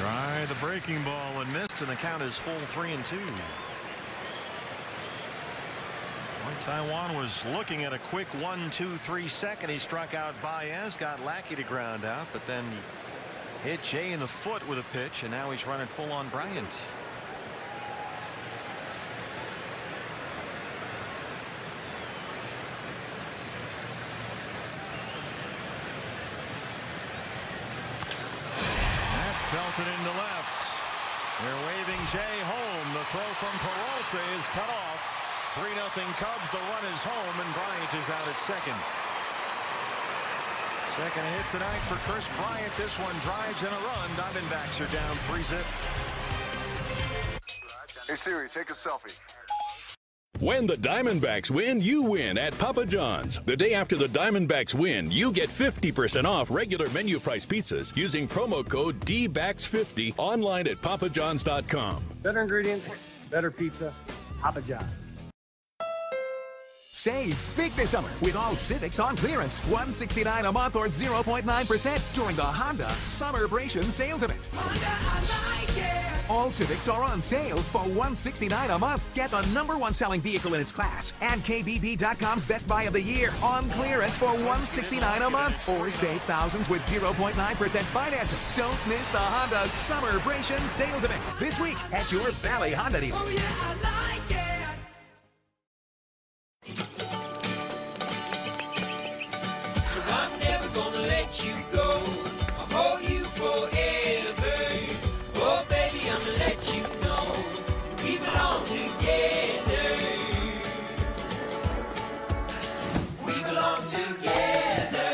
Try the breaking ball and missed, and the count is full 3-2. Taiwan was looking at a quick 1-2-3 second. He struck out Baez, got Lackey to ground out, but then he hit Jay in the foot with a pitch, and now he's running full on Bryant. That's belted into left. They're waving Jay home. The throw from Peralta is cut off. 3-0 Cubs. The run is home, and Bryant is out at second. Second hit tonight for Chris Bryant. This one drives in a run. Diamondbacks are down 3-zip. Hey Siri, take a selfie. When the Diamondbacks win, you win at Papa John's. The day after the Diamondbacks win, you get 50% off regular menu price pizzas using promo code DBACKS50 online at papajohns.com. Better ingredients, better pizza, Papa John's. Save big this summer with all Civics on clearance. $169 a month or 0.9% during the Honda Summerbration sales event. All Civics are on sale for $169 a month. Get the #1 selling vehicle in its class and KBB.com's Best Buy of the Year on clearance for $169 a month. Or save thousands with 0.9% financing. Don't miss the Honda Summerbration sales event this week at your Valley Honda dealers. Oh yeah, I like it. So I'm never gonna let you go. I'll hold you forever. Oh baby, I'm gonna let you know we belong together. We belong together.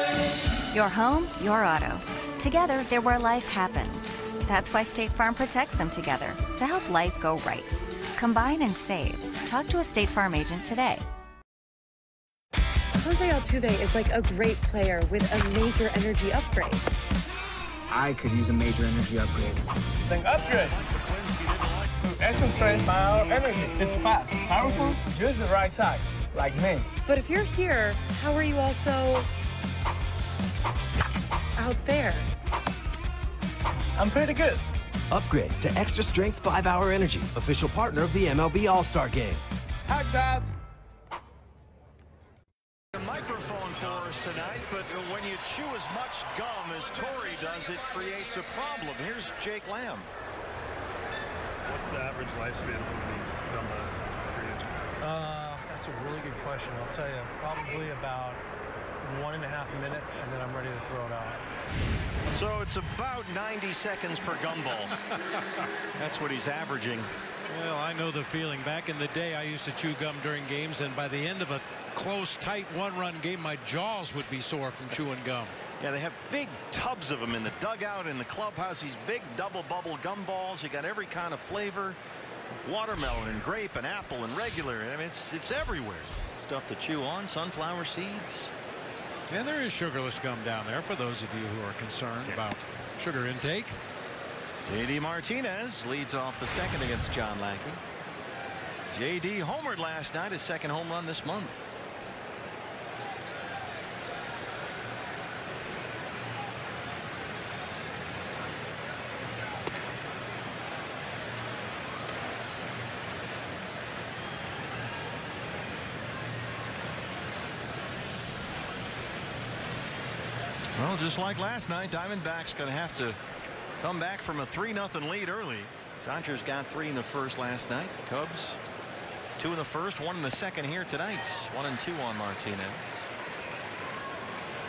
Your home, your auto. Together, they're where life happens. That's why State Farm protects them together to help life go right. Combine and save. Talk to a State Farm agent today. Jose Altuve is like a great player with a major energy upgrade. I could use a major energy upgrade. Then upgrade to Extra Strength Power Energy. It's fast, powerful, just the right size, like me. But if you're here, how are you also out there? I'm pretty good. Upgrade to Extra Strength 5-Hour Energy, official partner of the MLB All-Star Game. Hack that. A microphone for us tonight, but when you chew as much gum as Torrey does, it creates a problem. Here's Jake Lamb. What's the average lifespan of these dumbbells for you? That's a really good question. I'll tell you, probably about 1.5 minutes, and then I'm ready to throw it out. So it's about 90 seconds per gumball. That's what he's averaging. Well, I know the feeling. Back in the day, I used to chew gum during games, and by the end of a close, tight one-run game, my jaws would be sore from chewing gum. Yeah, they have big tubs of them in the dugout, in the clubhouse. These big double bubble gumballs. You got every kind of flavor. Watermelon and grape and apple and regular. I mean, it's everywhere. Stuff to chew on. Sunflower seeds. And there is sugarless gum down there for those of you who are concerned about sugar intake. J.D. Martinez leads off the second against John Lackey. J.D. homered last night, his second home run this month. Well, just like last night, Diamondbacks going to have to come back from a 3-0 lead early. Dodgers got 3 in the first last night. Cubs 2 in the first, 1 in the second here tonight. 1-2 on Martinez.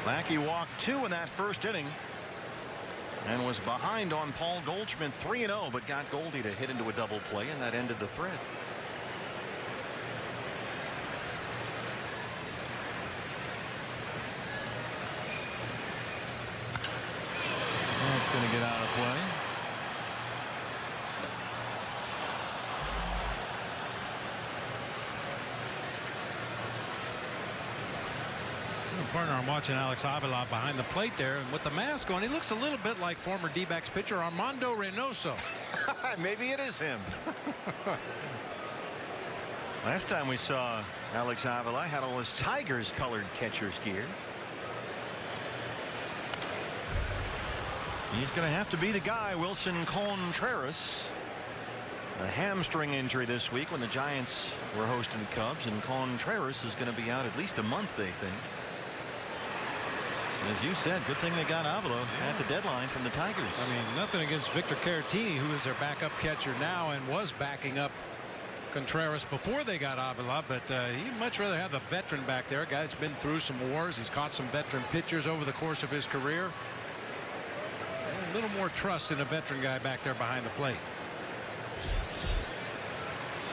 Lackey walked 2 in that first inning and was behind on Paul Goldschmidt 3-0, but got Goldie to hit into a double play, and that ended the thread. It's going to get out of play. Partner, I'm watching Alex Avila behind the plate there, and with the mask on, he looks a little bit like former D-backs pitcher Armando Reynoso. Maybe it is him. Last time we saw Alex Avila had all his Tigers colored catcher's gear. He's going to have to be the guy, Wilson Contreras. A hamstring injury this week when the Giants were hosting the Cubs, and Contreras is going to be out at least a month, they think. So as you said, good thing they got Avila at the deadline from the Tigers. I mean, nothing against Victor Caratini, who is their backup catcher now and was backing up Contreras before they got Avila, but he'd much rather have a veteran back there, a guy that's been through some wars. He's caught some veteran pitchers over the course of his career. A little more trust in a veteran guy back there behind the plate.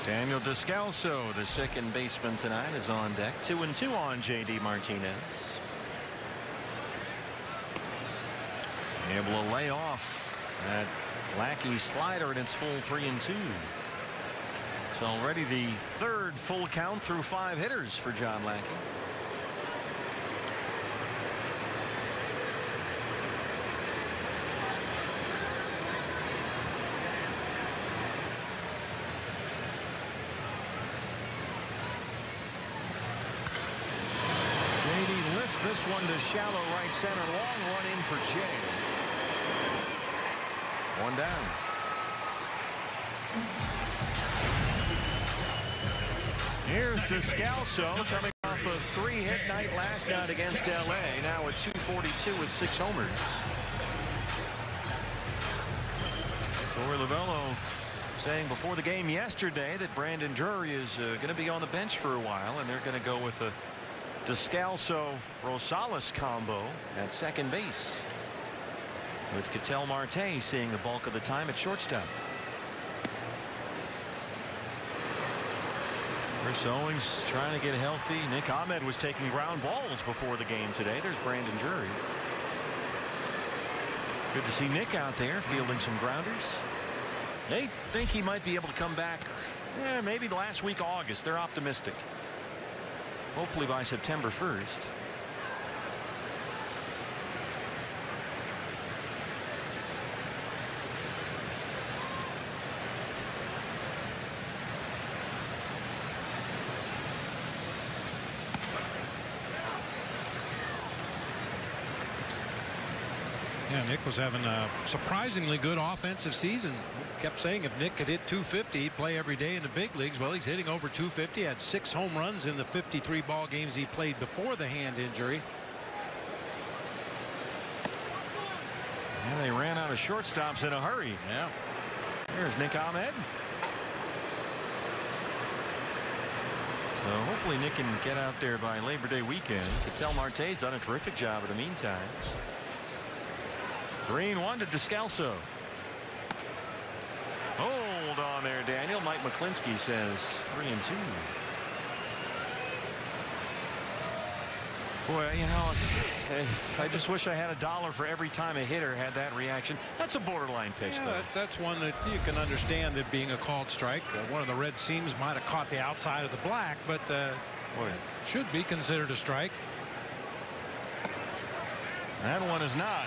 Daniel Descalso, the second baseman tonight, is on deck. 2-2 on J.D. Martinez. Able to lay off that Lackey slider, and it's full 3-2. It's already the third full count through 5 hitters for John Lackey. JD lifts this one to shallow right center. Long run in for Jay. One down. Here's Descalso coming off a 3-hit night last night against L.A. Now at 242 with 6 homers. Torey Lovullo saying before the game yesterday that Brandon Drury is going to be on the bench for a while, and they're going to go with the Descalso-Rosales combo at second base, with Ketel Marte seeing the bulk of the time at shortstop. Chris Owings trying to get healthy. Nick Ahmed was taking ground balls before the game today. There's Brandon Drury. Good to see Nick out there fielding some grounders. They think he might be able to come back maybe the last week of August. They're optimistic. Hopefully by September 1st. Yeah, Nick was having a surprisingly good offensive season. Kept saying if Nick could hit 250, he'd play every day in the big leagues. Well, he's hitting over 250. Had 6 home runs in the 53 ball games he played before the hand injury. And they ran out of shortstops in a hurry. Yeah. Here's Nick Ahmed. So hopefully Nick can get out there by Labor Day weekend. Ketel Marte's done a terrific job in the meantime. 3-1 to Descalso. Hold on there, Daniel. Mike McClinsky says 3-2. Boy, you know, I just wish I had $1 for every time a hitter had that reaction. That's a borderline pitch, yeah, though. That's one that you can understand that being a called strike. One of the red seams might have caught the outside of the black, but it should be considered a strike. That one is not.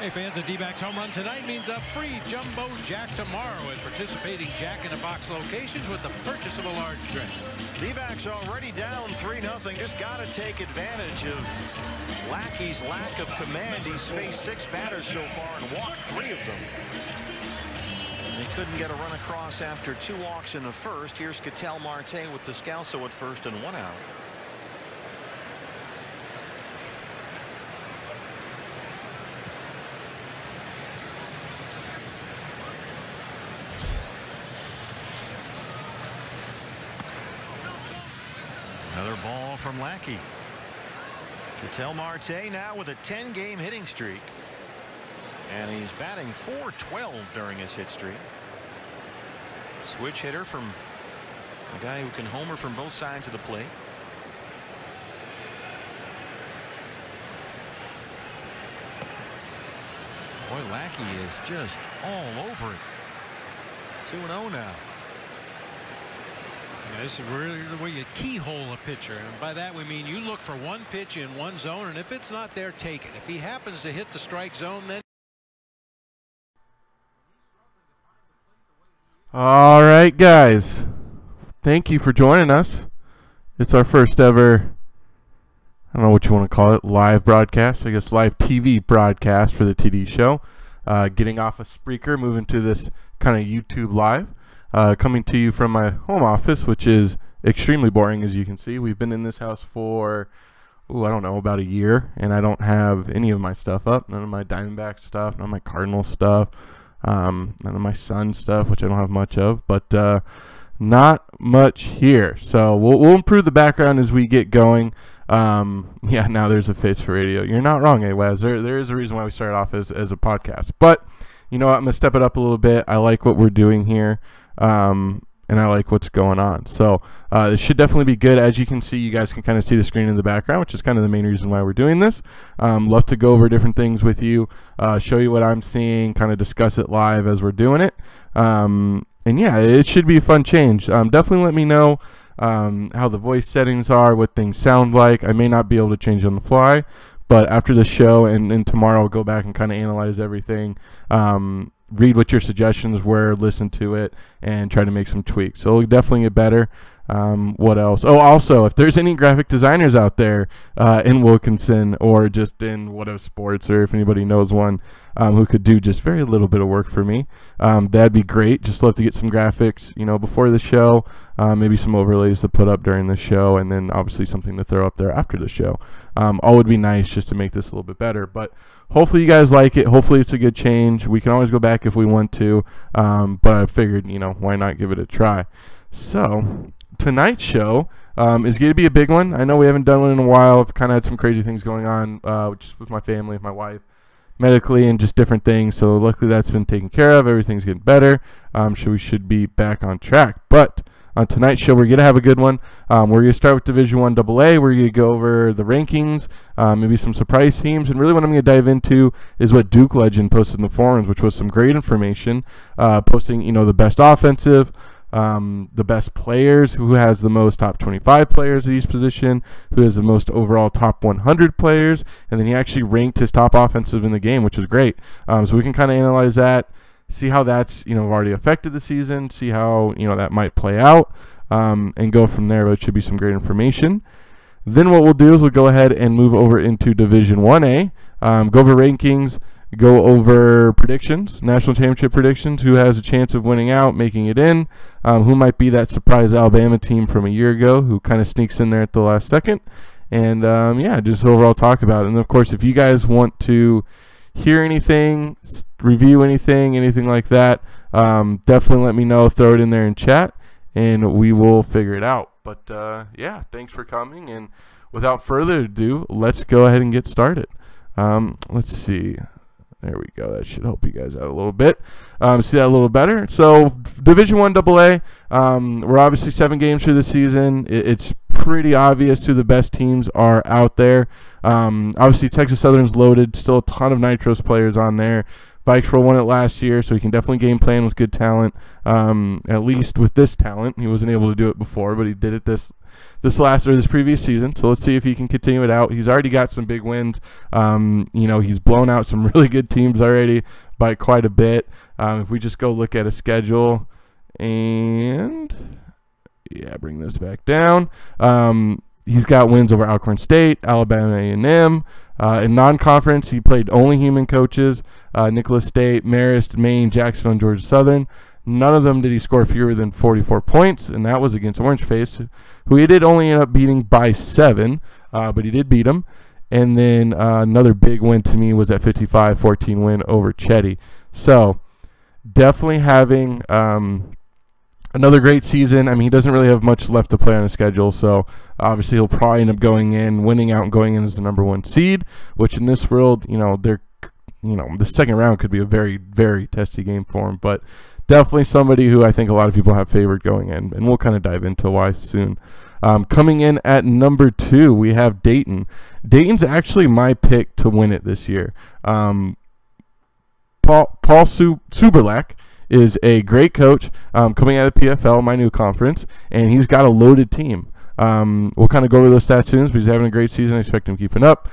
Hey fans, a D-backs home run tonight means a free jumbo jack tomorrow at participating Jack in the Box locations with the purchase of a large drink. D-backs already down 3-0. Just got to take advantage of Lackey's lack of command. He's faced 6 batters so far and walked 3 of them. They couldn't get a run across after 2 walks in the first. Here's Ketel Marte with Descalso at first and 1 out. Another ball from Lackey. Ketel Marte now with a 10-game hitting streak. And he's batting .412 during his hit streak. Switch hitter from a guy who can homer from both sides of the plate. Boy, Lackey is just all over it. 2-0 now. Yeah, this is really the way you keyhole a pitcher, and by that we mean you look for one pitch in one zone, and if it's not there, take it. If he happens to hit the strike zone, then. All right, guys, thank you for joining us. It's our first ever I don't know what you want to call it, live broadcast, I guess live TV broadcast for the TD show. Getting off of Spreaker, moving to this kind of YouTube live. Coming to you from my home office, which is extremely boring, as you can see. We've been in this house for, I don't know, about a year, and I don't have any of my stuff up. None of my Diamondback stuff, none of my Cardinal stuff, none of my Sun stuff, which I don't have much of, but not much here. So we'll improve the background as we get going. Yeah, now there's a face for radio. You're not wrong, Wes. There is a reason why we started off as a podcast. But you know what? I'm going to step it up a little bit. I like what we're doing here. And I like what's going on. So this should definitely be good. As you can see, you guys can kind of see the screen in the background, which is kind of the main reason why we're doing this. Love to go over different things with you, show you what I'm seeing, kind of discuss it live as we're doing it. And yeah, it should be a fun change. Definitely let me know how the voice settings are, what things sound like. I may not be able to change on the fly, but after the show and tomorrow I'll go back and kind of analyze everything. Read what your suggestions were, listen to it, and try to make some tweaks. So it'll definitely get better. What else? Oh, also, if there's any graphic designers out there in Wilkinson or just in What If Sports, or if anybody knows one who could do just very little bit of work for me, that'd be great. Just love to get some graphics, before the show, maybe some overlays to put up during the show, and then obviously something to throw up there after the show. All would be nice just to make this a little bit better. But hopefully you guys like it. Hopefully it's a good change. We can always go back if we want to, but I figured, why not give it a try? So tonight's show is going to be a big one. I know we haven't done one in a while. I've kind of had some crazy things going on just with my family, with my wife, medically, and just different things. So luckily that's been taken care of. Everything's getting better. So we should be back on track. But on tonight's show, we're going to have a good one. We're going to start with Division I AA. We're going to go over the rankings, maybe some surprise teams. And really what I'm going to dive into is what Duke Legend posted in the forums, which was some great information, posting, the best offensive, the best players, who has the most top 25 players at each position, who has the most overall top 100 players, and then he actually ranked his top offensive in the game, which is great. So we can kind of analyze that, see how that's already affected the season, see how that might play out, and go from there. But it should be some great information. Then what we'll do is we'll go ahead and move over into Division 1A, go over rankings, go over predictions, national championship predictions, who has a chance of winning out, making it in, who might be that surprise Alabama team from a year ago who kind of sneaks in there at the last second, and yeah, just overall talk about it. And of course, if you guys want to hear anything, review anything like that, definitely let me know, throw it in there in chat, and we will figure it out. But yeah, thanks for coming, and without further ado, let's go ahead and get started. Let's see. There we go. That should help you guys out a little bit. See that a little better. So Division I AA, we're obviously 7 games through the season. It's pretty obvious who the best teams are out there. Obviously Texas Southern's loaded. Still a ton of Nitros players on there. Vikes won it last year, so he can definitely game plan with good talent. At least with this talent, he wasn't able to do it before, but he did it this previous season. So let's see if he can continue it out. He's already got some big wins. He's blown out some really good teams already by quite a bit. If we just go look at a schedule and yeah, bring this back down. He's got wins over Alcorn State, Alabama A&M. In non-conference, he played only human coaches, Nicholas State, Marist, Maine, Jacksonville, and Georgia Southern. None of them did he score fewer than 44 points, and that was against Orange Face, who he did only end up beating by 7, but he did beat him. And then another big win to me was that 55-14 win over Chetty. So definitely having another great season. I mean, he doesn't really have much left to play on his schedule, so obviously he'll probably end up winning out and going in as the #1 seed, which in this world, the second round could be a very, very testy game for him, but definitely somebody who I think a lot of people have favored going in, and we'll kind of dive into why soon. Coming in at number 2, we have Dayton. Dayton's actually my pick to win it this year. Paul Suberlak is a great coach coming out of PFL, my new conference, and he's got a loaded team. We'll kind of go over those stats soon, but he's having a great season. I expect him keeping up.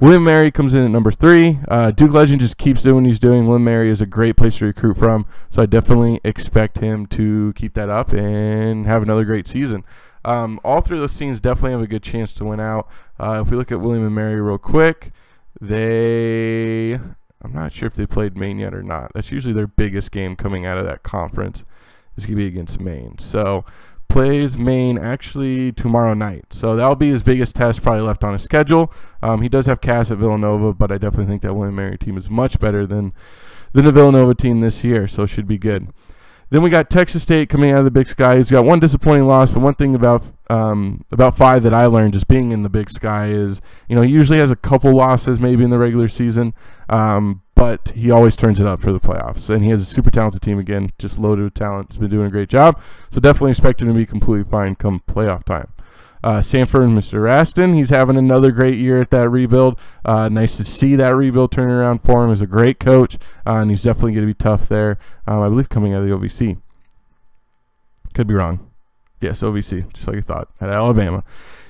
William Mary comes in at number 3. Duke Legend just keeps doing what he's doing. William Mary is a great place to recruit from, so I definitely expect him to keep that up and have another great season. All 3 of those teams definitely have a good chance to win out. If we look at William and Mary real quick, I'm not sure if they played Maine yet or not. That's usually their biggest game coming out of that conference is going to be against Maine. So plays Maine actually tomorrow night. So that'll be his biggest test probably left on his schedule. He does have Cass at Villanova, but I definitely think that William and Mary team is much better than the Villanova team this year, so it should be good. Then we got Texas State coming out of the Big Sky. He's got one disappointing loss, but one thing about 5 that I learned just being in the Big Sky is, he usually has a couple losses maybe in the regular season, but he always turns it up for the playoffs. And he has a super talented team again, just loaded with talent. He's been doing a great job, so definitely expect him to be completely fine come playoff time. Sanford and Mr. Raston, he's having another great year at that rebuild. Nice to see that rebuild turn around for him. He's a great coach, and he's definitely going to be tough there. I believe coming out of the OVC. Could be wrong. Yes, OVC, just like I thought, at Alabama.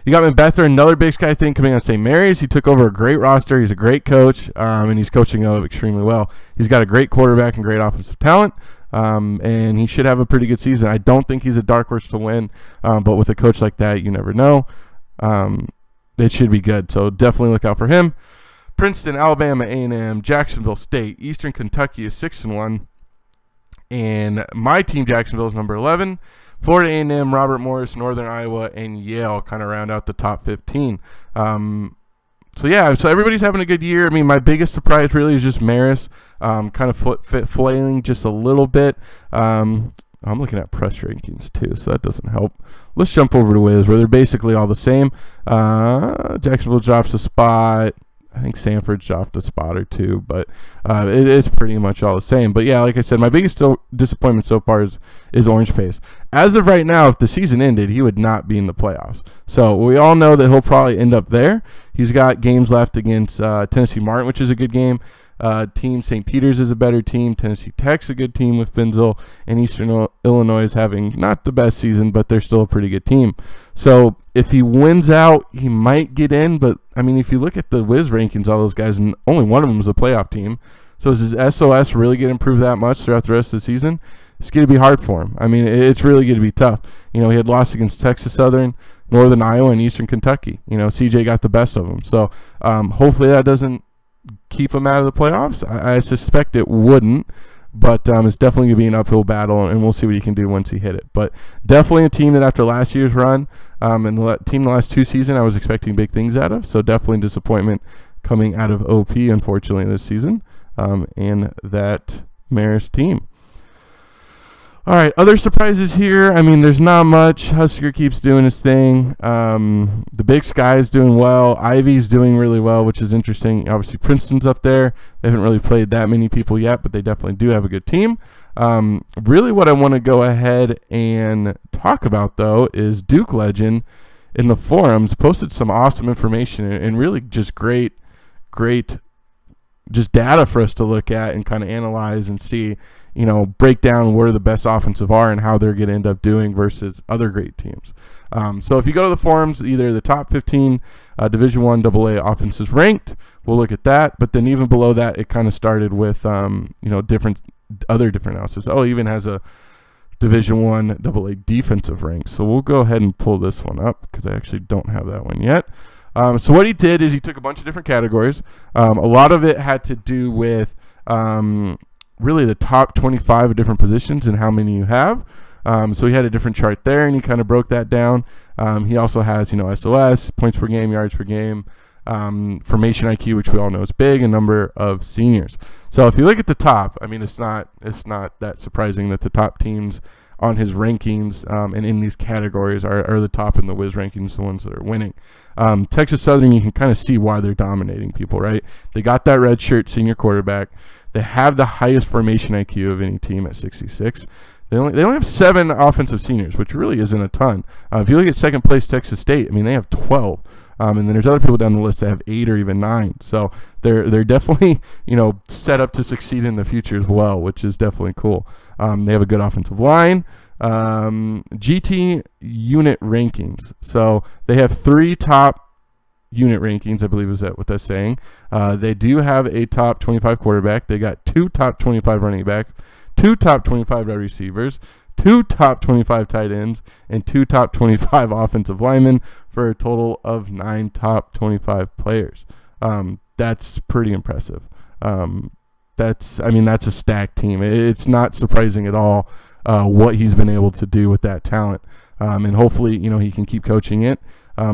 You got Bether, another Big Sky thing coming out of St. Mary's. He took over a great roster. He's a great coach, and he's coaching extremely well. He's got a great quarterback and great offensive talent. And he should have a pretty good season. I don't think he's a dark horse to win, but with a coach like that, you never know. It should be good, so definitely look out for him. Princeton, Alabama, A&M, Jacksonville State, Eastern Kentucky is 6-1, and my team Jacksonville is number 11. Florida A&M, Robert Morris, Northern Iowa, and Yale kind of round out the top 15. So everybody's having a good year. I mean, my biggest surprise really is just Marist, kind of flailing just a little bit. I'm looking at press rankings too, so that doesn't help. Let's jump over to Wiz, where they're basically all the same. Jacksonville drops a spot. I think Sanford dropped a spot or two, but it's pretty much all the same. But yeah, like I said, my biggest disappointment so far is Orange Face. As of right now, if the season ended, he would not be in the playoffs. So we all know that he'll probably end up there. He's got games left against Tennessee Martin, which is a good game. Team St. Peter's is a better team. Tennessee Tech's a good team with Benzel, and Eastern Illinois is having not the best season, but they're still a pretty good team. So if he wins out, he might get in. But I mean, if you look at the Wiz rankings, all those guys, and only one of them is a playoff team. So is his SOS really going to improve that much throughout the rest of the season? It's going to be hard for him. I mean, it's really going to be tough. He had lost against Texas Southern, Northern Iowa, and Eastern Kentucky. CJ got the best of them. So hopefully that doesn't keep him out of the playoffs. I suspect it wouldn't, but it's definitely going to be an uphill battle, and we'll see what he can do once he hit it. But definitely a team that after last year's run and the team the last 2 seasons, I was expecting big things out of. So definitely disappointment coming out of OP, unfortunately, this season, and that Marist team. All right, other surprises here. I mean, there's not much. Husker keeps doing his thing. The Big Sky is doing well. Ivy's doing really well, which is interesting. Obviously, Princeton's up there. They haven't really played that many people yet, but they definitely do have a good team. Really what I want to go ahead and talk about, though, is Duke Legend in the forums posted some awesome information and really just great just data for us to look at and kind of analyze and see, break down where the best offensive are and how they're going to end up doing versus other great teams. So if you go to the forums, either the top 15 Division I AA offenses ranked, we'll look at that. But then even below that, it kind of started with, different analysis. Oh, it even has a Division I AA defensive rank. So we'll go ahead and pull this one up because I actually don't have that one yet. So what he did is he took a bunch of different categories. A lot of it had to do with really the top 25 of different positions and how many you have. So he had a different chart there, and he kind of broke that down. He also has, SOS, points per game, yards per game, formation IQ, which we all know is big, and number of seniors. So if you look at the top, I mean, it's not that surprising that the top teams on his rankings and in these categories are the top in the Wiz rankings, the ones that are winning. Texas Southern, you can kind of see why they're dominating people, right? They got that redshirt senior quarterback. They have the highest formation IQ of any team at 66. They only have 7 offensive seniors, which really isn't a ton. If you look at second place Texas State, I mean, they have 12. And then there's other people down the list that have 8 or even 9. So they're definitely, set up to succeed in the future as well, which is definitely cool. They have a good offensive line. GT unit rankings. So they have 3 top unit rankings, I believe is that what that's saying. They do have a top 25 quarterback. They got 2 top 25 running backs, 2 top 25 wide receivers, 2 top 25 tight ends, and 2 top 25 offensive linemen for a total of 9 top 25 players. That's pretty impressive. That's a stacked team. It's not surprising at all what he's been able to do with that talent. And hopefully, he can keep coaching it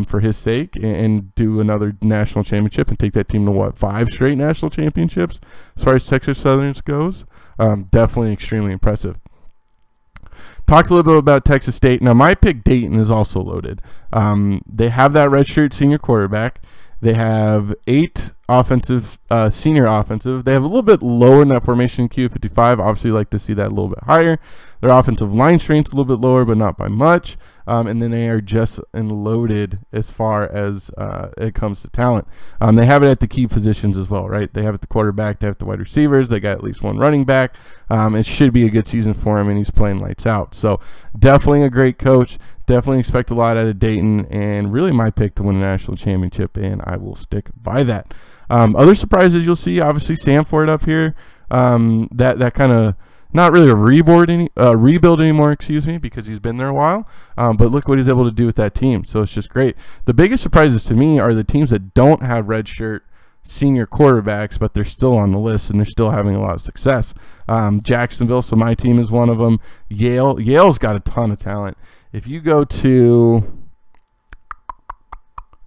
for his sake and do another national championship and take that team to 5 straight national championships as far as Texas Southern goes. Definitely extremely impressive. Talked a little bit about Texas State. Now, my pick, Dayton, is also loaded. They have that redshirt senior quarterback. They have 8 senior offensive. They have a little bit lower in that formation Q55. Obviously, like to see that a little bit higher. Their offensive line strength's a little bit lower, but not by much. And then they are just loaded as far as it comes to talent. They have it at the key positions as well, right? They have it at the quarterback. They have the wide receivers. They got at least 1 running back. It should be a good season for him, and he's playing lights out. So definitely a great coach. Definitely expect a lot out of Dayton, and really my pick to win a national championship, and I will stick by that. Other surprises you'll see, obviously Samford up here. That kind of not really a rebuild anymore, because he's been there a while. But look what he's able to do with that team. So it's just great. The biggest surprises to me are the teams that don't have redshirt senior quarterbacks, but they're still on the list and they're still having a lot of success. Jacksonville, so my team is one of them. Yale's got a ton of talent. If you go to,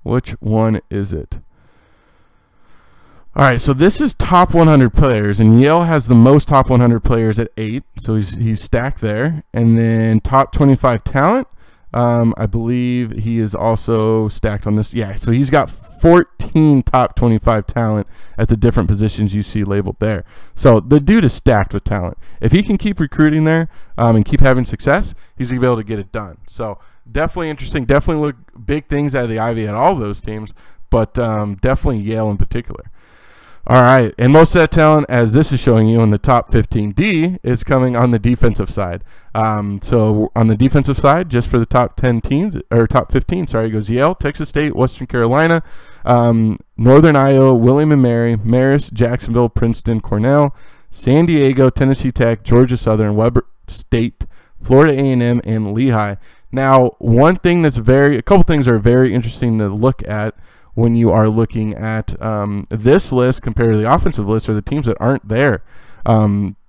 which one is it? All right, so this is top 100 players, and Yale has the most top 100 players at 8, so he's stacked there. And then top 25 talent, I believe he is also stacked on this. Yeah, so he's got 14 top 25 talent at the different positions you see labeled there. So the dude is stacked with talent. If he can keep recruiting there and keep having success, he's going to be able to get it done. So definitely interesting. Definitely look big things out of the Ivy at all those teams, but definitely Yale in particular. All right, and most of that talent, as this is showing you in the top 15D, is coming on the defensive side. So on the defensive side, just for the top 10 teams, or top 15, sorry, goes Yale, Texas State, Western Carolina, Northern Iowa, William & Mary, Marist, Jacksonville, Princeton, Cornell, San Diego, Tennessee Tech, Georgia Southern, Weber State, Florida A&M, and Lehigh. Now, a couple things are very interesting to look at when you are looking at this list compared to the offensive list, or the teams that aren't there.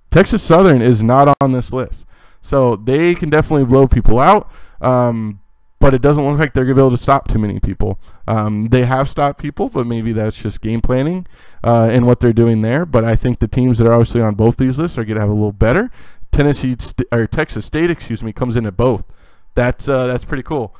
Texas Southern is not on this list. So they can definitely blow people out, but it doesn't look like they're going to be able to stop too many people. They have stopped people, but maybe that's just game planning and what they're doing there. But I think the teams that are obviously on both these lists are going to have a little better. Texas State, comes in at both. That's pretty cool.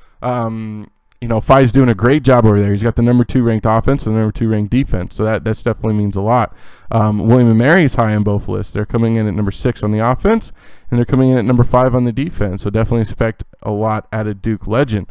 Phi's doing a great job over there. He's got the number 2 ranked offense and the number 2 ranked defense, so that's definitely means a lot. William & Mary is high on both lists. They're coming in at number 6 on the offense, and they're coming in at number 5 on the defense, so definitely expect a lot out of Duke legend.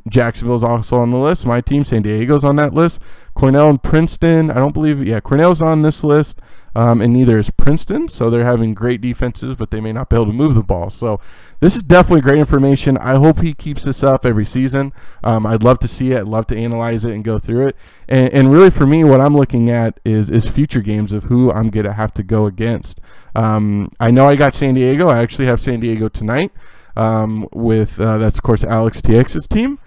Jacksonville's also on the list. My team, San Diego's on that list. Cornell and Princeton, Cornell's on this list, and neither is Princeton, so they're having great defenses, but they may not be able to move the ball. So this is definitely great information. I hope he keeps this up every season. I'd love to see it. I'd love to analyze it and go through it. And really for me, what I'm looking at is future games of who I'm going to have to go against. I know I got San Diego. I actually have San Diego tonight. That's of course Alex TX's team.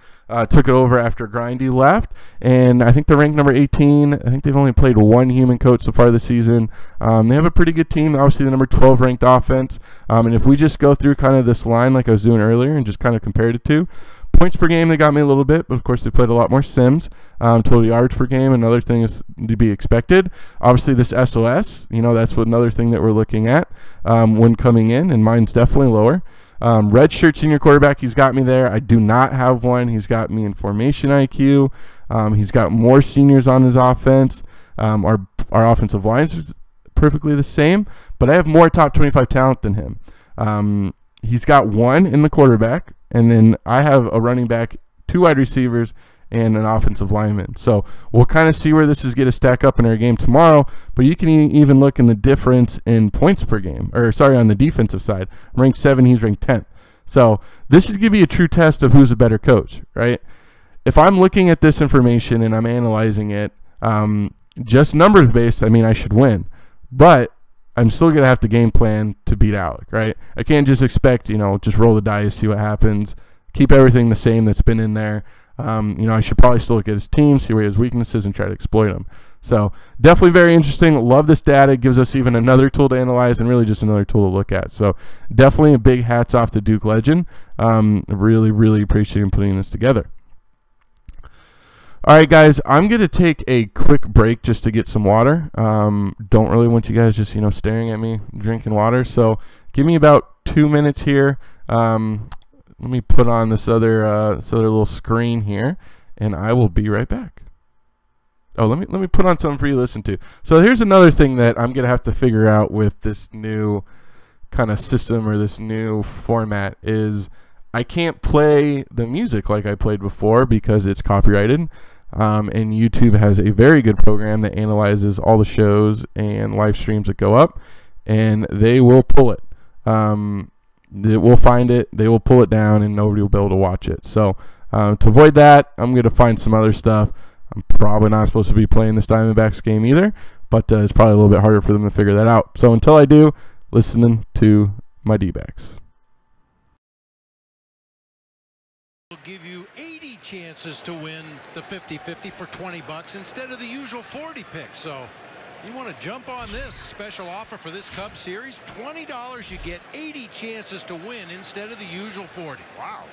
Took it over after Grindy left, and I think they're ranked number 18. I think they've only played 1 human coach so far this season. They have a pretty good team, obviously the number 12 ranked offense. And if we just go through kind of this line like I was doing earlier and just kind of compared it to points per game, they got me a little bit, but of course they played a lot more sims. Total yards per game, another thing is to be expected. Obviously this SOS, that's another thing that we're looking at when coming in, and mine's definitely lower. Redshirt senior quarterback, he's got me there. I do not have one. He's got me in formation IQ. He's got more seniors on his offense. Our offensive line is perfectly the same, but I have more top 25 talent than him. He's got 1 in the quarterback, and then I have a running back, 2 wide receivers, and an offensive lineman. So we'll kind of see where this is going to stack up in our game tomorrow, but you can even look in the difference in points per game, on the defensive side. I'm ranked 7, he's ranked 10th. So this is going to be a true test of who's a better coach, right? If I'm looking at this information and I'm analyzing it, just numbers based, I should win. But I'm still going to have to game plan to beat Alec, right? I can't just expect, just roll the dice, see what happens, keep everything the same that's been in there. I should probably still look at his team, see where he has weaknesses, and try to exploit them. So definitely very interesting. Love this data. It gives us even another tool to analyze and really just another tool to look at. So definitely a big hats off to Duke Legend. Really, really appreciate him putting this together. All right, guys, I'm going to take a quick break just to get some water. Don't really want you guys just, staring at me drinking water. So give me about 2 minutes here. Let me put on this other little screen here, and I will be right back. Oh, let me put on something for you to listen to. So here's another thing that I'm going to have to figure out with this new kind of system or this new format is I can't play the music like I played before because it's copyrighted. And YouTube has a very good program that analyzes all the shows and live streams that go up, and they will pull it. They will find it, they will pull it down, and nobody will be able to watch it. So to avoid that, I'm going to find some other stuff. I'm probably not supposed to be playing this Diamondbacks game either, but it's probably a little bit harder for them to figure that out. So until I do, listening to my D-backs. Will give you 80 chances to win the 50-50 for $20 instead of the usual 40 picks. So you want to jump on this special offer for this Cubs series, $20, you get 80 chances to win instead of the usual 40. Wow.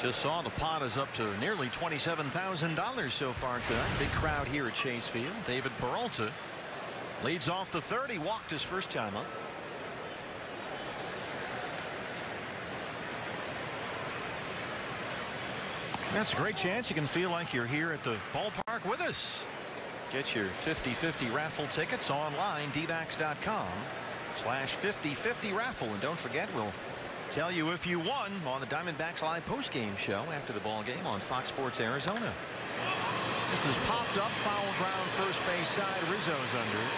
Just saw the pot is up to nearly $27,000 so far tonight. Big crowd here at Chase Field. David Peralta leads off the third. He walked his first time up. That's a great chance you can feel like you're here at the ballpark with us. Get your 50-50 raffle tickets online, dbacks.com/50-50 raffle. And don't forget, we'll tell you if you won on the Diamondbacks live postgame show after the ball game on Fox Sports Arizona. This is popped up, foul ground, first base side. Rizzo's under it.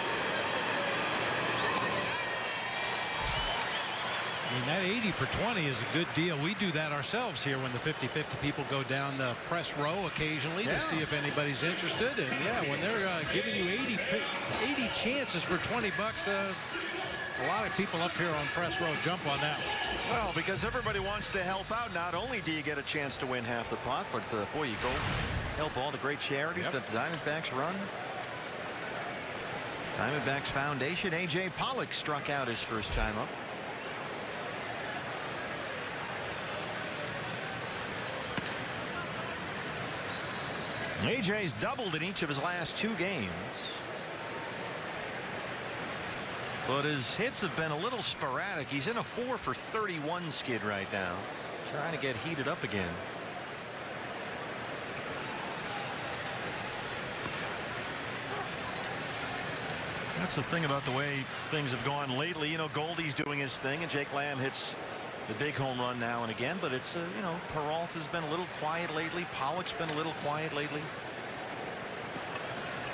I mean, that 80 for 20 is a good deal. We do that ourselves here when the 50-50 people go down the press row occasionally to see if anybody's interested. And yeah, when they're giving you 80 chances for $20, a lot of people up here on press row jump on that one. Well, because everybody wants to help out. Not only do you get a chance to win half the pot, but boy, you go help all the great charities that the Diamondbacks run. Diamondbacks Foundation. A.J. Pollock struck out his first time up. AJ's doubled in each of his last 2 games. But his hits have been a little sporadic. He's in a 4 for 31 skid right now. Trying to get heated up again. That's the thing about the way things have gone lately. Goldie's doing his thing, and Jake Lamb hits the big home run now and again, but it's Peralta's been a little quiet lately. Pollock's been a little quiet lately.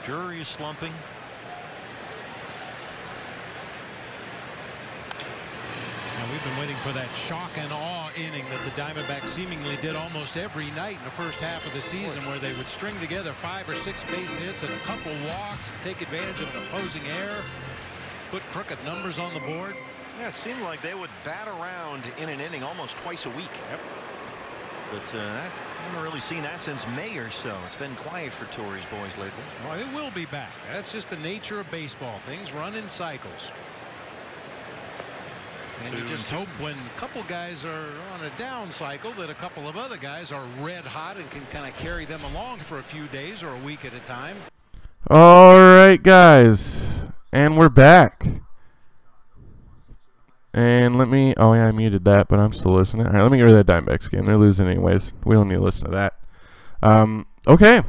Drury is slumping. Now we've been waiting for that shock and awe inning that the Diamondbacks seemingly did almost every night in the first half of the season, where they would string together 5 or 6 base hits and a couple walks and take advantage of an opposing error, put crooked numbers on the board. Yeah, it seemed like they would bat around in an inning almost twice a week. Yep. But I haven't really seen that since May or so. It's been quiet for Torrey's boys lately. Well, it will be back. That's just the nature of baseball. Things run in cycles. And you just hope when a couple guys are on a down cycle that a couple of other guys are red hot and can kind of carry them along for a few days or a week at a time. All right, guys. And we're back. And let me, oh yeah, I muted that, but I'm still listening. All right, let me get rid of that Diamondbacks game. They're losing anyways. We don't need to listen to that. Okay,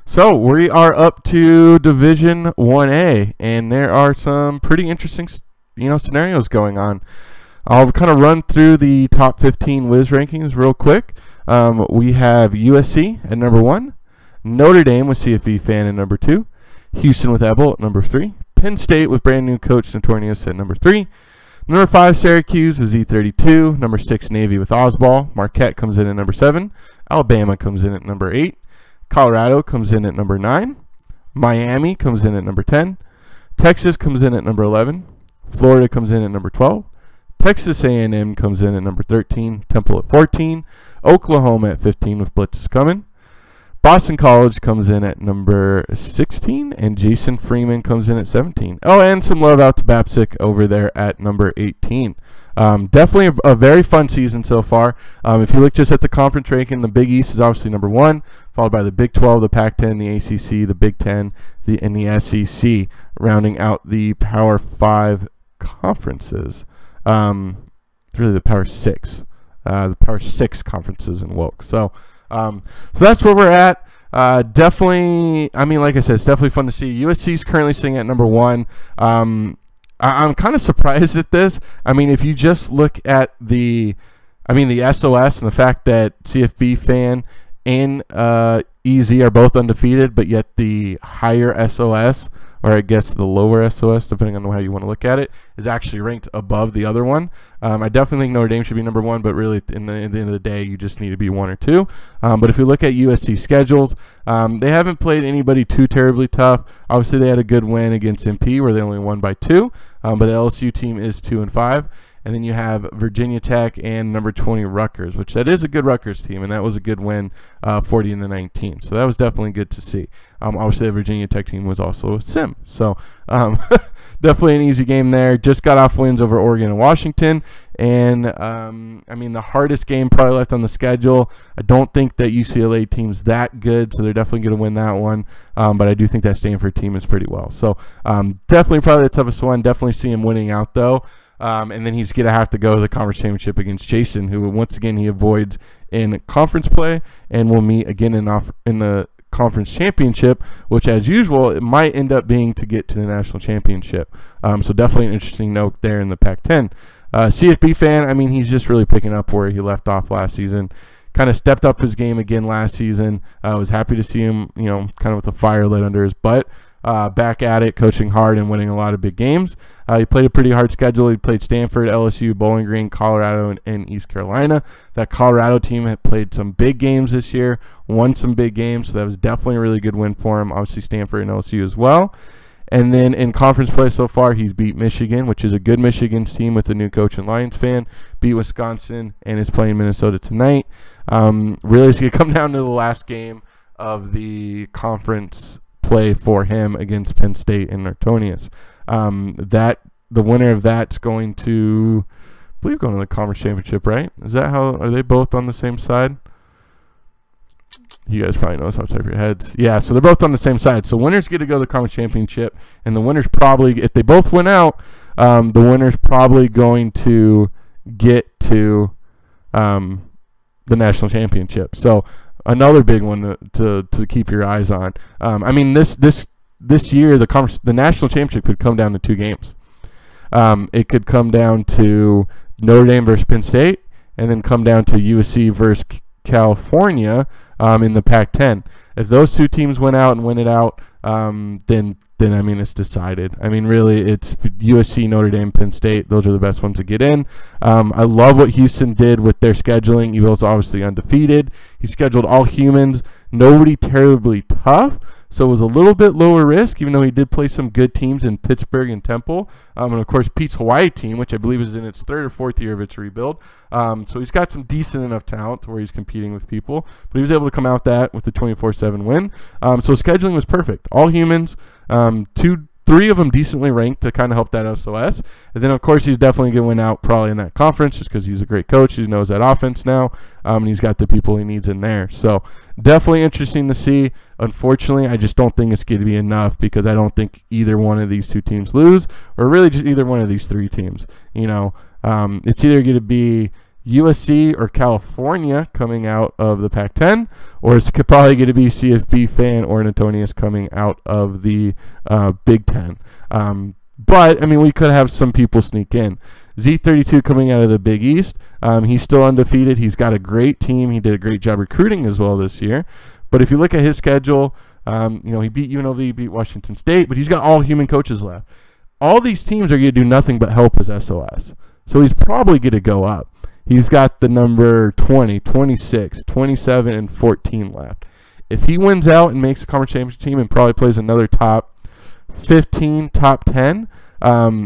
so we are up to Division 1A, and there are some pretty interesting, scenarios going on. I'll kind of run through the top 15 Wiz rankings real quick. We have USC at number 1, Notre Dame with CFB Fan at number 2, Houston with Ebel at number 3, Penn State with brand new coach Notorious at number 3. Number 5, Syracuse with Z32. Number 6, Navy with Osball. Marquette comes in at number 7. Alabama comes in at number 8. Colorado comes in at number 9. Miami comes in at number 10. Texas comes in at number 11. Florida comes in at number 12. Texas A&M comes in at number 13. Temple at 14. Oklahoma at 15 with blitzes coming. Boston College comes in at number 16, and Jason Freeman comes in at 17. Oh, and some love out to Bapsick over there at number 18. Definitely a very fun season so far. If you look just at the conference ranking, the Big East is obviously number 1, followed by the Big 12, the Pac-10, the ACC, the Big 10, and the SEC, rounding out the Power 5 conferences. Really the Power 6. The Power 6 conferences in Woke. So that's where we're at. Definitely, I mean, like I said, it's definitely fun to see. USC is currently sitting at number 1. I'm kind of surprised at this. I mean, if you just look at the SOS and the fact that CFB fan and EZ are both undefeated, but yet the higher SOS, or I guess the lower SOS, depending on how you want to look at it, is actually ranked above the other one. I definitely think Notre Dame should be number 1, but really, at the end of the day, you just need to be 1 or 2. But if you look at USC schedules, they haven't played anybody too terribly tough. Obviously, they had a good win against MP, where they only won by 2, but the LSU team is 2-5. And then you have Virginia Tech and number 20 Rutgers, which that is a good Rutgers team, and that was a good win, 40-19. So that was definitely good to see. Obviously, the Virginia Tech team was also a sim, so definitely an easy game there. Just got off wins over Oregon and Washington, and I mean, the hardest game probably left on the schedule. I don't think that UCLA team's that good, so they're definitely going to win that one. But I do think that Stanford team is pretty well. So definitely probably the toughest one. Definitely see him winning out though. And then he's going to have to go to the conference championship against Jason, who once again he avoids in conference play, and will meet again in the conference championship, which as usual it might end up being to get to the national championship. So definitely an interesting note there in the Pac-10. CFB fan, I mean, he's just really picking up where he left off last season. Kind of stepped up his game again last season. I was happy to see him, kind of with the fire lit under his butt. Back at it, coaching hard and winning a lot of big games. He played a pretty hard schedule. He played Stanford, LSU, Bowling Green, Colorado, and East Carolina. That Colorado team had played some big games this year, won some big games, so that was definitely a really good win for him. Obviously, Stanford and LSU as well. And then in conference play so far, he's beat Michigan, which is a good Michigan's team with a new coach and Lions fan. Beat Wisconsin and is playing Minnesota tonight. Really, it's going to come down to the last game of the conference play for him against Penn State and Nortonius. The winner of that's going to, I believe, going to the conference championship, right? Is that how? Are they both on the same side? You guys probably know this off the top of your heads. Yeah, so they're both on the same side. So winners get to go to the conference championship, and the winners probably, if they both win out, the winner's probably going to get to the national championship. So another big one to keep your eyes on. I mean, this year the national championship could come down to 2 games. It could come down to Notre Dame versus Penn State, and then come down to USC versus California in the Pac-10. If those 2 teams win out and win it out, then I mean, it's decided. I mean, really, it's USC, Notre Dame, Penn State. Those are the best ones to get in. I love what Houston did with their scheduling. He was obviously undefeated. He scheduled all humans, nobody terribly tough, so it was a little bit lower risk, even though he did play some good teams in Pittsburgh and Temple. And, of course, Pete's Hawaii team, which I believe is in its 3rd or 4th year of its rebuild. So he's got some decent enough talent to where he's competing with people. But he was able to come out that with the 24/7 win. So scheduling was perfect. All humans, 3 of them decently ranked to kind of help that SOS. And then, of course, he's definitely going to win out probably in that conference just because he's a great coach. He knows that offense now, and he's got the people he needs in there. So definitely interesting to see. Unfortunately, I just don't think it's going to be enough because I don't think either one of these 2 teams lose, or really just either one of these 3 teams. It's either going to be USC or California coming out of the Pac-10, or it's probably going to be CFB fan or Antonius coming out of the Big Ten. But, I mean, we could have some people sneak in. Z32 coming out of the Big East. He's still undefeated. He's got a great team. He did a great job recruiting as well this year. But if you look at his schedule, he beat UNLV, he beat Washington State, but he's got all human coaches left. All these teams are going to do nothing but help his SOS. So he's probably going to go up. He's got the number 20, 26, 27, and 14 left. If he wins out and makes a conference championship team and probably plays another top 15, top 10,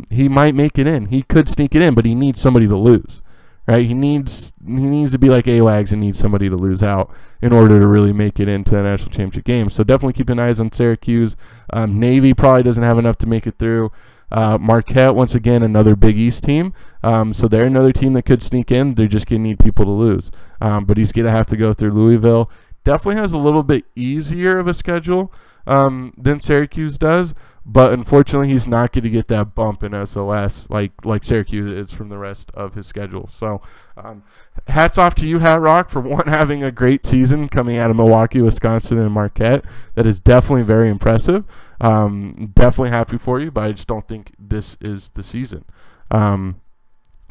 he might make it in. He could sneak it in, but he needs somebody to lose, right? He needs to be like AWAGS and needs somebody to lose out in order to really make it into the national championship game. So definitely keeping eyes on Syracuse. Navy probably doesn't have enough to make it through. Marquette, once again, another Big East team. So they're another team that could sneak in. They're just going to need people to lose. But he's going to have to go through Louisville. Definitely has a little bit easier of a schedule than Syracuse does, but unfortunately he's not going to get that bump in SOS like Syracuse is from the rest of his schedule. So hats off to you, Hat Rock, for having a great season coming out of Milwaukee, Wisconsin, and Marquette. That is definitely very impressive. Definitely happy for you, but I just don't think this is the season. But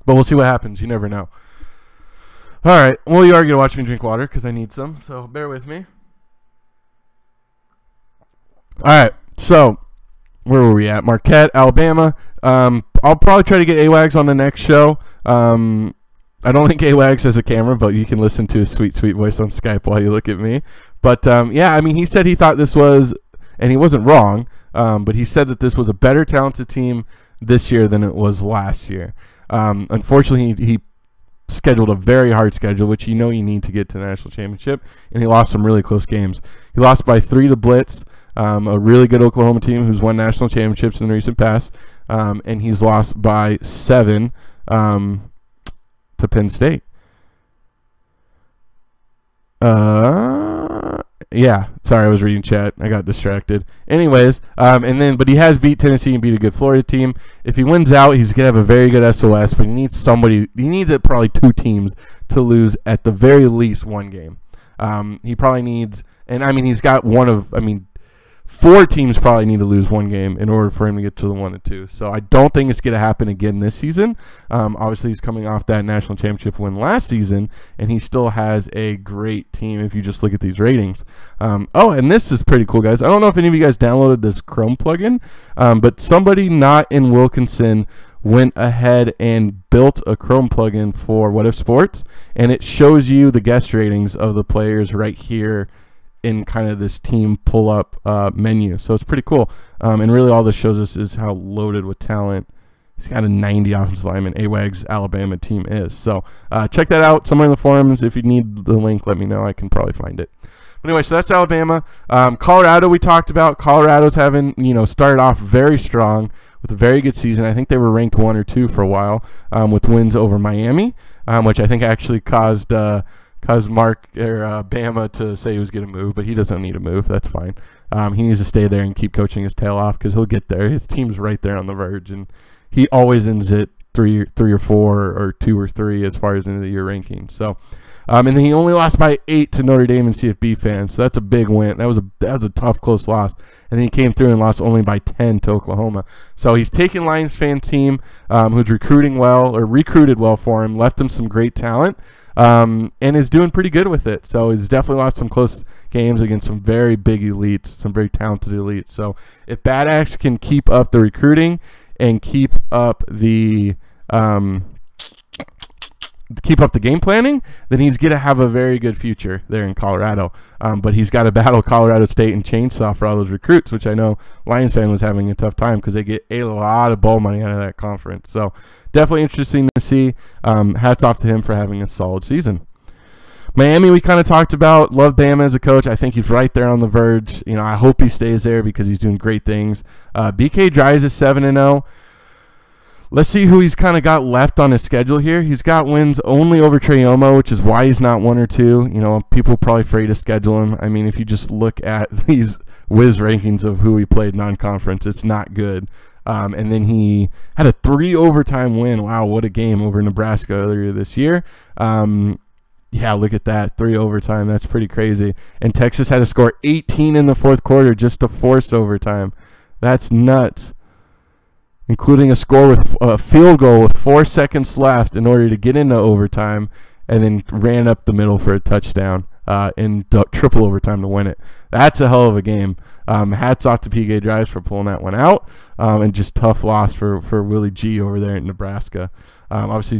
we'll see what happens. You never know. All right, well, you are going to watch me drink water because I need some, so bear with me. All right, so where were we at? Marquette, Alabama. I'll probably try to get AWAGS on the next show. I don't think AWAGS has a camera, but you can listen to his sweet, sweet voice on Skype while you look at me. But, yeah, I mean, he said he thought this was, and he wasn't wrong, but he said that this was a better talented team this year than it was last year. Unfortunately, he scheduled a very hard schedule, which you need to get to the national championship, and he lost some really close games. He lost by 3 to Blitz, a really good Oklahoma team who's won national championships in the recent past, and he's lost by 7 to Penn State. Yeah, sorry, I was reading chat. I got distracted. Anyways, but he has beat Tennessee and beat a good Florida team. If he wins out, he's gonna have a very good SOS, but he needs somebody. He needs probably 2 teams to lose at the very least 1 game. He probably needs, and I mean, he's got 4 teams probably need to lose 1 game in order for him to get to the 1 and 2. So I don't think it's going to happen again this season. Obviously, he's coming off that national championship win last season, and he still has a great team if you just look at these ratings. Oh, and this is pretty cool, guys. I don't know if any of you guys downloaded this Chrome plugin, but somebody not in Wilkinson went ahead and built a Chrome plugin for What If Sports, and it shows you the guest ratings of the players right here in kind of this team pull-up menu. So it's pretty cool. And really all this shows us is how loaded with talent he's got a 90 offensive lineman AWAGS Alabama team is. So check that out somewhere in the forums. If you need the link, let me know. I can probably find it. But anyway, so that's Alabama. Colorado we talked about. Colorado's having, started off very strong with a very good season. I think they were ranked 1 or 2 for a while with wins over Miami, which I think actually caused Mark or Bama to say he was going to move, but he doesn't need to move. That's fine. He needs to stay there and keep coaching his tail off because he'll get there. His team's right there on the verge, and he always ends at 3 or 4 or 2 or 3 as far as end of the year ranking. So, and then he only lost by 8 to Notre Dame and CFB fans. So that's a big win. That was a tough, close loss. And then he came through and lost only by 10 to Oklahoma. So he's taken Lions fan team who's recruited well for him, left him some great talent. And is doing pretty good with it. So he's definitely lost some close games against some very big elites, some very talented elites. So if Bad Axe can keep up the recruiting and keep up the game planning, then he's going to have a very good future there in Colorado. But he's got to battle Colorado State and Chainsaw for all those recruits, which I know Lions fan was having a tough time because they get a lot of bowl money out of that conference. So definitely interesting to see. Hats off to him for having a solid season. Miami, we kind of talked about. Love Bama as a coach. I think he's right there on the verge. I hope he stays there because he's doing great things. BK Dries is 7-0. Let's see who he's kind of got left on his schedule here. He's got wins only over Trey Omo, which is why he's not 1 or 2. People are probably afraid to schedule him. I mean, if you just look at these whiz rankings of who he played non-conference, it's not good. And then he had a 3 overtime win. Wow, what a game over Nebraska earlier this year. Yeah, look at that. 3 overtime. That's pretty crazy. And Texas had to score 18 in the fourth quarter just to force overtime. That's nuts. Including a score with a field goal with 4 seconds left in order to get into overtime, and then ran up the middle for a touchdown. in triple overtime to win it. That's a hell of a game. Hats off to PK Drives for pulling that one out, and just tough loss for Willie G over there in Nebraska. Obviously,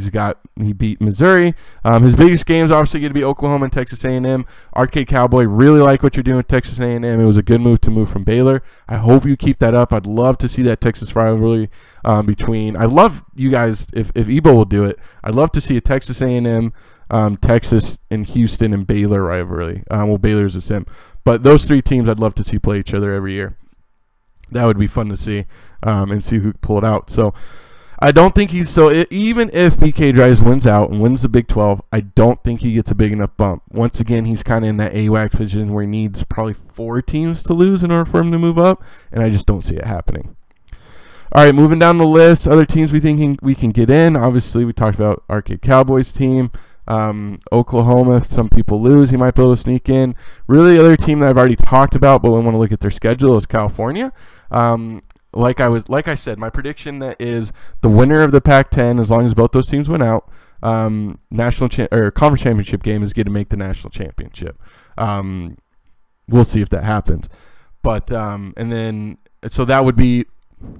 he beat Missouri. His biggest game is obviously going to be Oklahoma and Texas A&M. Arcade Cowboy, really like what you're doing with Texas A&M. It was a good move to move from Baylor. I hope you keep that up. I'd love to see that Texas rivalry between. I love you guys, if Ebo will do it, I'd love to see a Texas A&M, Texas and Houston and Baylor rivalry. Well, Baylor's a sim. But those three teams I'd love to see play each other every year. That would be fun to see, and see who could pull it out. So I don't think even if PK Drives wins out and wins the Big 12, I don't think he gets a big enough bump. Once again, he's kind of in that AWAC position where he needs probably 4 teams to lose in order for him to move up, and I just don't see it happening. All right, moving down the list, other teams we think we can get in. Obviously, we talked about Arcade Cowboys team. Oklahoma, if some people lose, he might be able to sneak in. Really, the other team that I've already talked about, but we want to look at their schedule, is California. Like I said, my prediction that is the winner of the Pac-10, as long as both those teams win out, conference championship game is going to make the national championship. We'll see if that happens. But and then so that would be.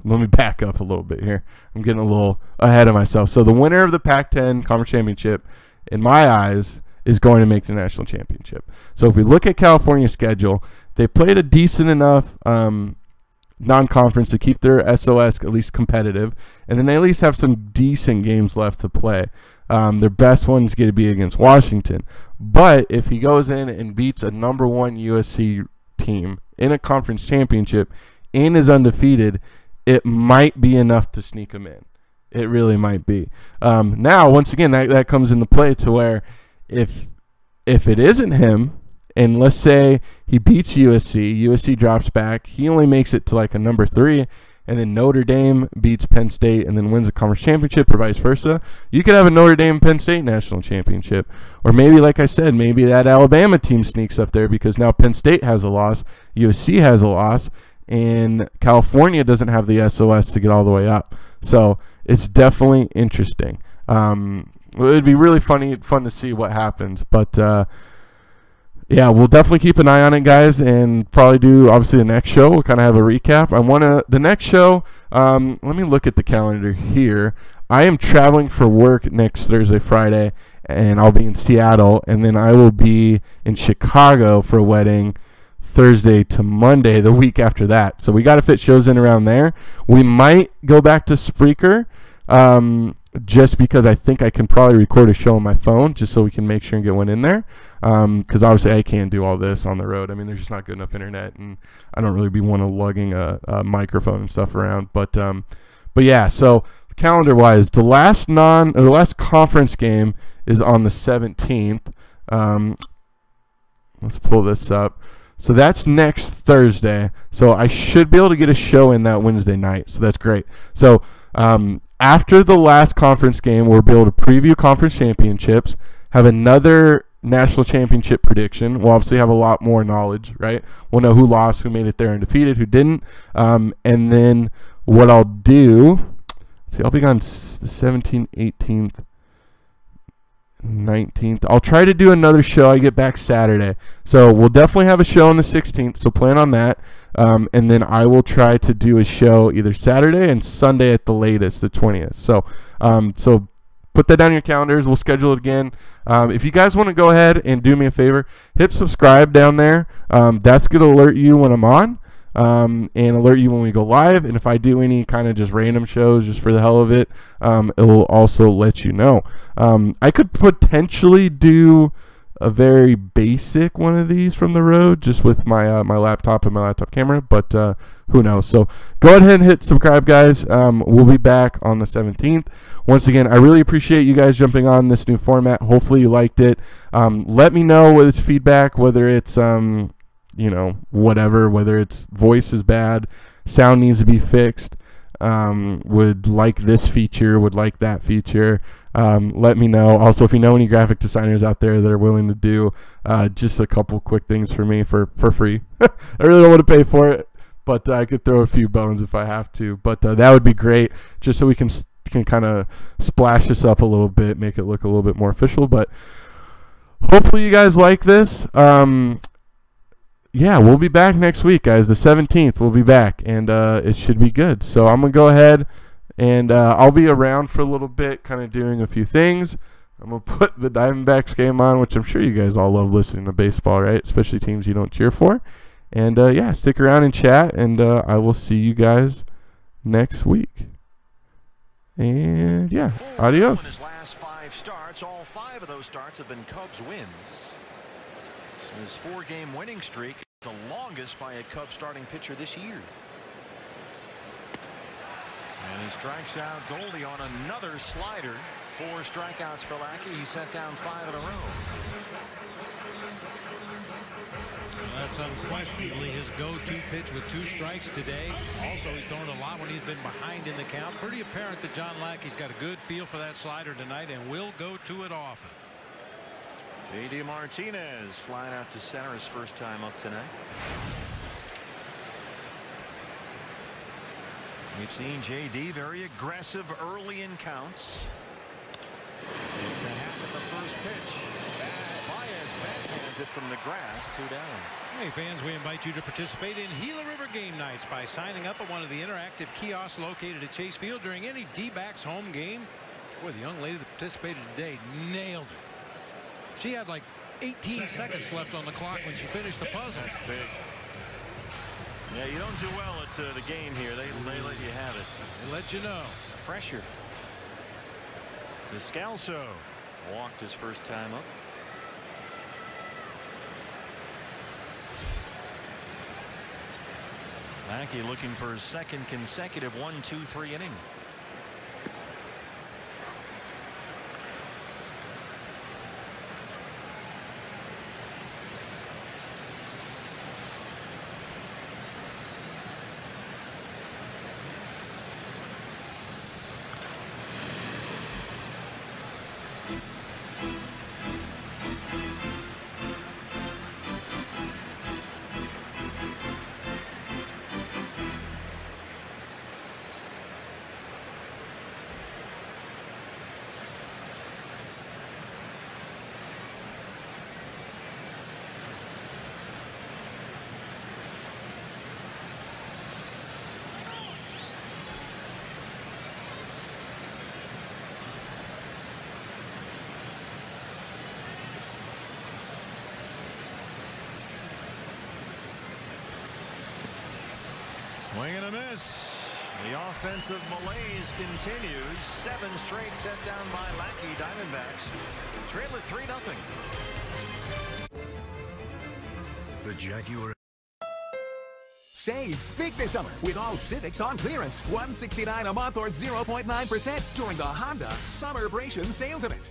Let me back up a little bit here. I'm getting a little ahead of myself. So the winner of the Pac-10 conference championship, in my eyes, is going to make the national championship. So if we look at California's schedule, they played a decent enough non-conference to keep their SOS at least competitive, and then they at least have some decent games left to play. Their best one is going to be against Washington. But if he goes in and beats a number 1 USC team in a conference championship and is undefeated, it might be enough to sneak him in. It really might be. Now, once again, that comes into play to where if it isn't him, and let's say he beats USC drops back, he only makes it to like a number 3, and then Notre Dame beats Penn State and then wins a conference championship or vice versa, you could have a Notre Dame-Penn State national championship. Or maybe, like I said, maybe that Alabama team sneaks up there because now Penn State has a loss, USC has a loss, and California doesn't have the SOS to get all the way up. So it's definitely interesting. It would be really fun to see what happens. But yeah, we'll definitely keep an eye on it, guys, and probably do obviously the next show. We'll kind of have a recap. The next show. Let me look at the calendar here. I am traveling for work next Thursday, Friday, and I'll be in Seattle, and then I will be in Chicago for a wedding Thursday to Monday the week after that. So we got to fit shows in around there. We might go back to Spreaker just because I think I can probably record a show on my phone just so we can make sure and get one in there, because obviously I can't do all this on the road. I mean, there's just not good enough internet, and I don't really be one of lugging a microphone and stuff around. But yeah, so calendar wise, the last conference game is on the 17th. Let's pull this up. So that's next Thursday. So I should be able to get a show in that Wednesday night. So that's great. So after the last conference game, we'll be able to preview conference championships, have another national championship prediction. We'll obviously have a lot more knowledge, right? We'll know who lost, who made it there undefeated, who didn't. And then what I'll do, I'll be gone the 17th, 18th, 19th. I'll try to do another show. I get back Saturday, so we'll definitely have a show on the 16th, so plan on that. And then I will try to do a show either Saturday and Sunday at the latest, the 20th. So so put that down in your calendars. We'll schedule it again. If you guys want to go ahead and do me a favor, hit subscribe down there. That's going to alert you when I'm on, and alert you when we go live. And if I do any kind of just random shows just for the hell of it, it will also let you know. I could potentially do a very basic one of these from the road just with my my laptop and my laptop camera, but who knows. So go ahead and hit subscribe, guys. We'll be back on the 17th. Once again, I really appreciate you guys jumping on this new format. Hopefully you liked it. Let me know whether it's feedback, whether it's you know, whatever, whether it's voice is bad, sound needs to be fixed, would like this feature, would like that feature. Let me know. Also, if you know any graphic designers out there that are willing to do just a couple quick things for me for free. I really don't want to pay for it, but I could throw a few bones if I have to. But that would be great, just so we can kind of splash this up a little bit, make it look a little bit more official. But hopefully you guys like this. Yeah, we'll be back next week, guys. The 17th, we'll be back, and it should be good. So I'm going to go ahead, and I'll be around for a little bit, kind of doing a few things. I'm going to put the Diamondbacks game on, which I'm sure you guys all love listening to baseball, right? Especially teams you don't cheer for. And, yeah, stick around and chat, and I will see you guys next week. And, yeah, adios. In his last 5 starts, all 5 of those starts have been Cubs wins. His 4-game winning streak is the longest by a Cubs starting pitcher this year. And he strikes out Goldie on another slider. 4 strikeouts for Lackey. He set down 5 in a row. Well, that's unquestionably his go-to pitch with 2 strikes today. Also, he's thrown a lot when he's been behind in the count. Pretty apparent that John Lackey's got a good feel for that slider tonight and will go to it often. J.D. Martinez flying out to center his first time up tonight. We've seen J.D. very aggressive early in counts. It's a hack at the first pitch. Baez backhands it from the grass, 2 down. Hey fans, we invite you to participate in Gila River game nights by signing up at one of the interactive kiosks located at Chase Field during any D-backs home game. Boy, the young lady that participated today nailed it. She had like 18 seconds left on the clock when she finished the puzzle. That's big. Yeah, you don't do well at the game here. They let you have it. They let you know. Pressure. Descalso walked his first time up. Lackey looking for his second consecutive 1-2-3 inning. Swing and a miss. The offensive malaise continues. 7 straight set down by Lackey. Diamondbacks trail at 3-0. The Jaguar. Save big this summer with all Civics on clearance. $169 a month or 0.9% during the Honda Summerbration sales event.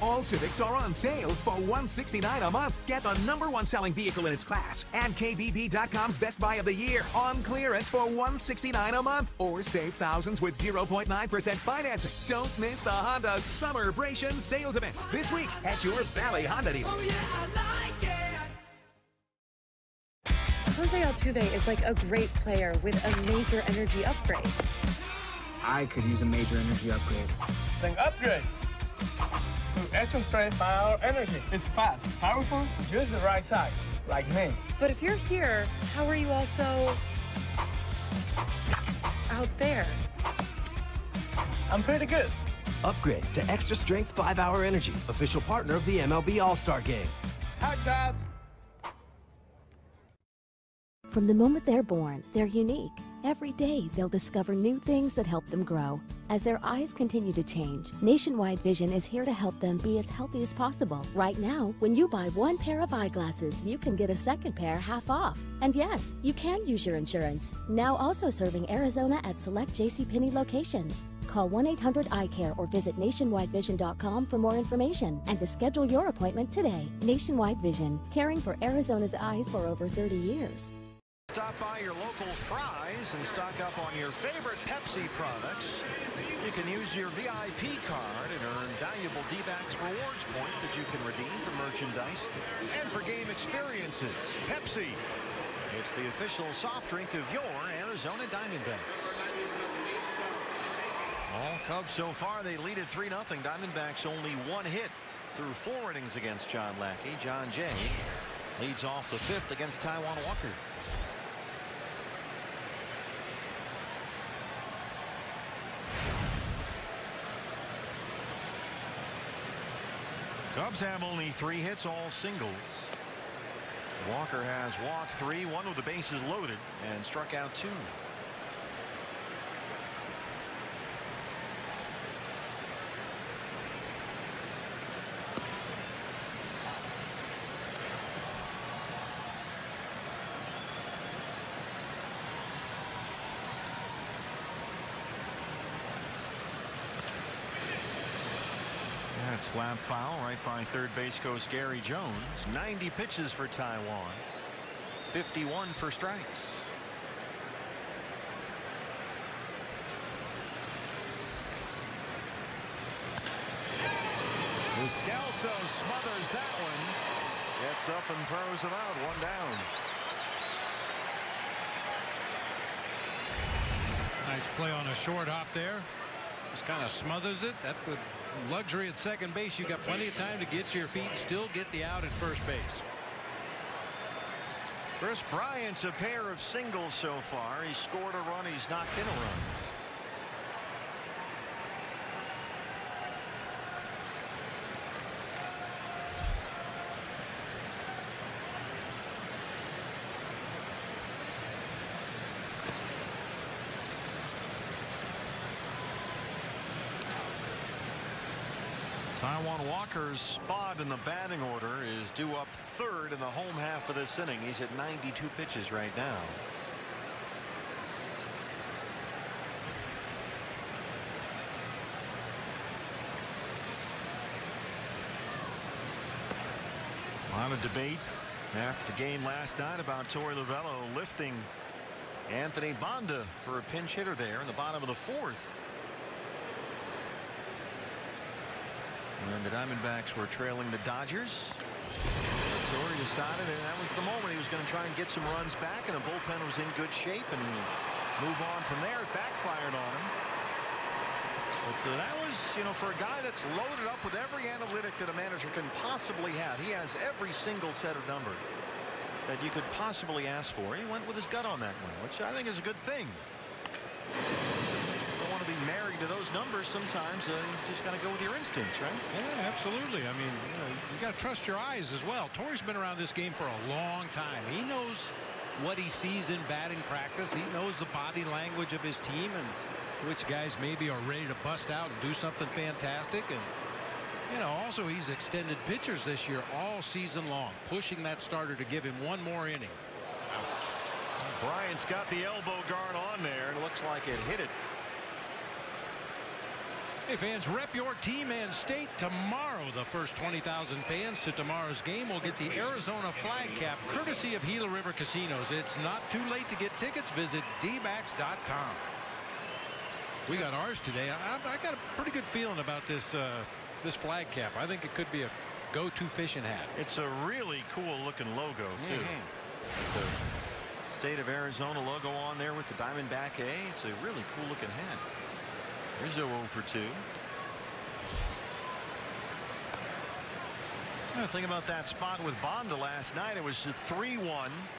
All Civics are on sale for $169 a month. Get the #1 selling vehicle in its class and KBB.com's Best Buy of the Year on clearance for $169 a month or save thousands with 0.9% financing. Don't miss the Honda Summerbration sales event this week at your Valley Honda dealers. Jose Altuve is like a great player with a major energy upgrade. I could use a major energy upgrade. Then upgrade to Extra Strength Power Energy. It's fast, powerful, just the right size, like me. But if you're here, how are you also out there? I'm pretty good. Upgrade to Extra Strength 5-Hour Energy, official partner of the MLB All-Star Game. Hi, Dad. From the moment they're born, they're unique. Every day, they'll discover new things that help them grow. As their eyes continue to change, Nationwide Vision is here to help them be as healthy as possible. Right now, when you buy 1 pair of eyeglasses, you can get a second pair half off. And yes, you can use your insurance. Now also serving Arizona at select JCPenney locations. Call 1-800-EYECARE or visit nationwidevision.com for more information and to schedule your appointment today. Nationwide Vision, caring for Arizona's eyes for over 30 years. Stop by your local Fry's and stock up on your favorite Pepsi products. You can use your VIP card and earn valuable D-backs rewards points that you can redeem for merchandise and for game experiences. Pepsi. It's the official soft drink of your Arizona Diamondbacks. All Cubs so far, they lead at 3-0. Diamondbacks only 1 hit through 4 innings against John Lackey. John Jay leads off the 5th against Taijuan Walker. Cubs have only 3 hits, all singles. Walker has walked 3, 1 with the bases loaded, and struck out 2. Slap foul right by third base coach Gary Jones. 90 pitches for Taijuan. 51 for strikes. Descalso smothers that one. Gets up and throws him out. 1 down. Nice play on a short hop there. Just kind of smothers it. That's a luxury at second base. You got plenty of time to get to your feet and still get the out at first base. Chris Bryant's a pair of singles so far. He's scored a run. He's knocked in a run. Taijuan Walker's spot in the batting order is due up 3rd in the home half of this inning. He's at 92 pitches right now. A lot of debate after the game last night about Torey Lovullo lifting Anthony Banda for a pinch hitter there in the bottom of the 4th. And the Diamondbacks were trailing the Dodgers. Torey decided, and that was the moment he was going to try and get some runs back, and the bullpen was in good shape and move on from there. It backfired on him. But that was, for a guy that's loaded up with every analytic that a manager can possibly have. He has every single set of numbers that you could possibly ask for. He went with his gut on that one, which I think is a good thing. Be married to those numbers sometimes. You just got to go with your instincts, right? Yeah, absolutely. I mean, you got to trust your eyes as well. Torey's been around this game for a long time. He knows what he sees in batting practice. He knows the body language of his team and which guys maybe are ready to bust out and do something fantastic. And also he's extended pitchers this year all season long, pushing that starter to give him 1 more inning. Ouch. Bryant's got the elbow guard on there, and it looks like it hit it. Hey fans, rep your team and state tomorrow. The first 20,000 fans to tomorrow's game will get the Arizona flag cap courtesy of Gila River Casinos. It's not too late to get tickets. Visit dbacks.com. We got ours today. I got a pretty good feeling about this this flag cap. I think it could be a go-to fishing hat. It's a really cool looking logo too. The state of Arizona logo on there with the Diamondback A. It's a really cool looking hat. Rizzo 0 for 2. The thing about that spot with Banda last night, it was a 3-1